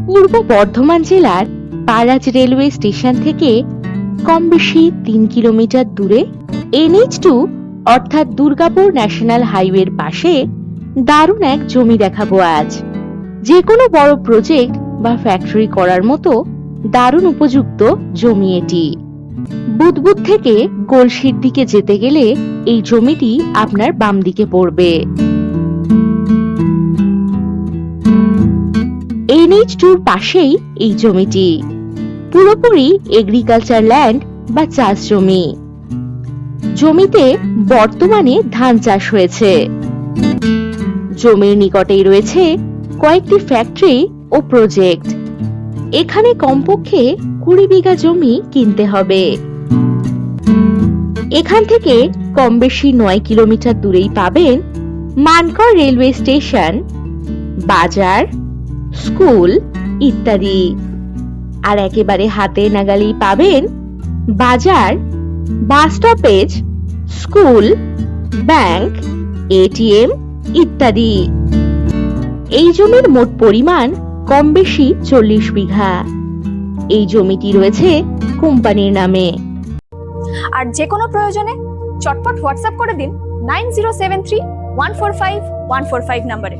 পূর্ব বর্ধমান জেলার পারাজ railway station থেকে কম বেশি ৩ কিলোমিটার দূরে NH2 অর্থাৎ দুর্গাপুর ন্যাশনাল হাইওয়ের পাশে দারুণ এক জমি দেখাবো আজ। যে কোনো বড় প্রজেক্ট বা ফ্যাক্টরি করার মতো দারুণ উপযুক্ত জমি এটি। বুদবুদ থেকে গোলসির দিকে যেতে গেলে এই জমিটি আপনার বাম দিকে পড়বে। NH2 পাশেই এই জমিটি পুরোপুরি এগ্রিকালচার ল্যান্ড বা চাষ জমি। জমিতে বর্তমানে ধান চাষ হয়েছে। জমির নিকটেই রয়েছে কয়েকটি ফ্যাক্টরি ও প্রজেক্ট। এখানে কমপক্ষে 20 বিঘা জমি কিনতে হবে। এখান থেকে কম বেশি 9 কিলোমিটার দূরেই পাবেন মানকড় রেলওয়ে স্টেশন, বাজার, স্কুল ইত্যাদি। আর একেবারে হাতের নাগালেই পাবেন বাজার, bus stoppage, school, bank, ATM ইত্যাদি। এই জমির মোট পরিমাণ কম বেশি 40 বিঘা। এই জমিটি রয়েছে কোম্পানির নামে। আর যে কোনো প্রয়োজনে চটপট হোয়াটসঅ্যাপ করে দিন 9073145145 নম্বরে।